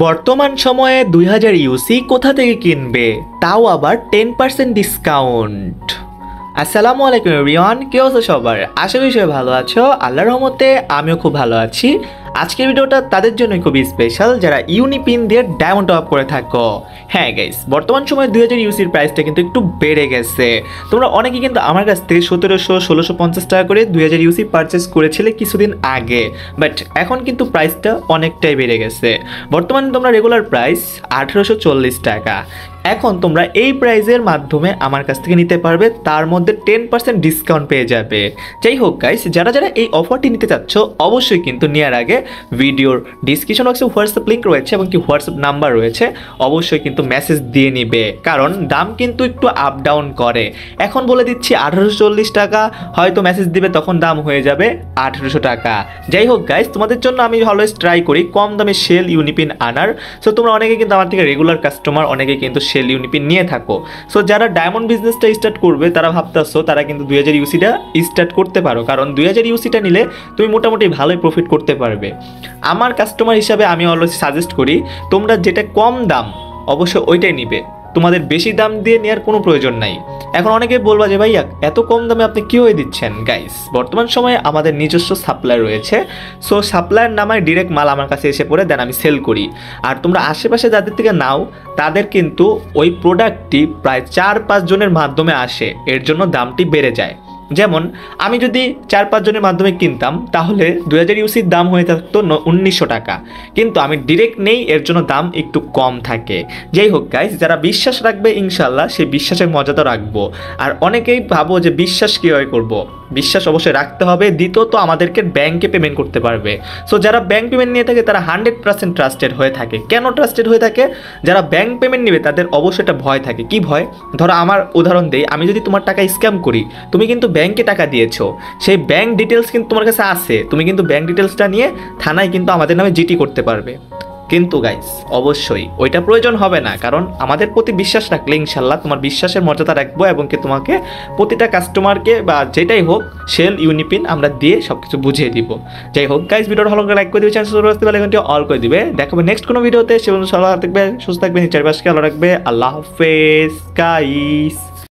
বর্তমান সময়ে 2000 ইউসি কোথা থেকে কিনবে, তাও আবার 10% ডিসকাউন্ট। আসসালামু আলাইকুম এভরিওয়ান, কে আছো সবার? আশা করি সবাই ভালো আছো। আল্লাহর রহমতে আমিও খুব ভালো আছি। আজকের ভিডিওটা তাদের জন্য খুবই স্পেশাল যারা ইউনিপিন দিয়ে ডায়মন্ড টপ করে থাকো। হ্যাঁ গাইস, বর্তমান সময়ে 2000 ইউসির প্রাইসটা কিন্তু একটু বেড়ে গেছে। তোমরা অনেকেই কিন্তু আমার কাছ থেকে 1700-1650 টাকা করে 2000 ইউসি পারচেস করেছিলে কিছুদিন আগে, বাট এখন কিন্তু প্রাইসটা অনেকটাই বেড়ে গেছে। বর্তমানে তোমরা রেগুলার প্রাইস 1840 টাকা। এখন তোমরা এই প্রাইজের মাধ্যমে আমার কাছ থেকে নিতে পারবে, তার মধ্যে 10% ডিসকাউন্ট পেয়ে যাবে। যাই হোক গাইস, যারা যারা এই অফারটি নিতে চাচ্ছ অবশ্যই কিন্তু নেওয়ার আগে ভিডিওর ডিসক্রিপশন বক্সে হোয়াটসঅ্যাপ লিঙ্ক রয়েছে এবং কি হোয়াটসঅ্যাপ নাম্বার রয়েছে, অবশ্যই কিন্তু মেসেজ দিয়ে নিবে, কারণ দাম কিন্তু একটু আপ ডাউন করে। এখন বলে দিচ্ছি 1840 টাকা, হয়তো মেসেজ দিবে তখন দাম হয়ে যাবে 1800 টাকা। যাই হোক গাইস, তোমাদের জন্য আমি অলওয়েজ ট্রাই করি কম দামে সেল ইউনিপিন আনার। সো তোমরা অনেকে কিন্তু আমার থেকে রেগুলার কাস্টমার, অনেকে কিন্তু সেল ইউনিপিন নিয়ে থাকো। সো যারা ডায়মন্ড বিজনেসটা স্টার্ট করবে তারা ভাবতেছো, তারা কিন্তু 2000 ইউসিটা স্টার্ট করতে পারো, কারণ 2000 ইউসিটা নিলে তুমি মোটামুটি ভালোই প্রফিট করতে পারবে। আমার কাস্টমার হিসাবে আমি অলওয়েজ সাজেস্ট করি তোমরা যেটা কম দাম অবশ্যই ওইটাই নিবে, তোমাদের বেশি দাম দিয়ে নেওয়ার কোনো প্রয়োজন নাই। এখন অনেকে বলবা যে ভাইয়া এত কম দামে আপনি কী হয়ে দিচ্ছেন। গাইস, বর্তমান সময়ে আমাদের নিজস্ব সাপ্লাই রয়েছে। সো সাপ্লায়ার নামায় ডিরেক্ট মাল আমার কাছে এসে পড়ে, দেন আমি সেল করি। আর তোমরা আশেপাশে যাদের থেকে নাও তাদের কিন্তু ওই প্রোডাক্টটি প্রায় 4-5 জনের মাধ্যমে আসে, এর জন্য দামটি বেড়ে যায়। যেমন আমি যদি 4-5 জনের মাধ্যমে কিনতাম তাহলে 2000 ইউসির দাম হয়ে থাকতো 1900 টাকা, কিন্তু আমি ডিরেক্ট নেই, এর জন্য দাম একটু কম থাকে। যাই হোক গাইস, যারা বিশ্বাস রাখবে ইনশাল্লাহ সেই বিশ্বাসের মর্যাদা রাখবো। আর অনেকেই ভাবো যে বিশ্বাস কীভাবে করবো, বিশ্বাস অবশ্যই রাখতে হবে। দ্বিতীয়ত আমাদেরকে ব্যাংকে পেমেন্ট করতে পারবে। সো যারা ব্যাংক পেমেন্ট নিয়ে থাকে তারা 100% ট্রাস্টেড হয়ে থাকে। কেন ট্রাস্টেড হয়ে থাকে? যারা ব্যাংক পেমেন্ট নেবে তাদের অবশ্যই একটা ভয় থাকে। কি ভয়? ধরো আমার উদাহরণ দেই, আমি যদি তোমার টাকা স্ক্যাম করি, তুমি কিন্তু ব্যাংকে টাকা দিয়েছো, সেই ব্যাংক ডিটেলস কিন্তু তোমার কাছে আছে, তুমি কিন্তু ব্যাংক ডিটেলসটা নিয়ে থানায় কিন্তু আমাদের নামে জিটি করতে পারবে। কিন্তু গাইস অবশ্যই ওইটা প্রয়োজন হবে না, কারণ আমাদের প্রতি বিশ্বাস রাখলে ইনশাল্লাহ তোমার বিশ্বাসের মর্যাদা রাখবো এবং কি তোমাকে প্রতিটা কাস্টমারকে বা যেটাই হোক সেল ইউনিপিন আমরা দিয়ে সব কিছু বুঝিয়ে দিব। যাই হোক গাইস, ভিডিওটা ভালো করে লাইক করে দিবে, চ্যানেল অল করে দিবে। দেখাবে নেক্সট কোনো ভিডিওতে। সে ভালো থাকবে, সুস্থ থাকবে, চারপাশকে ভালো রাখবে। আল্লাহ হাফেজ গাইস।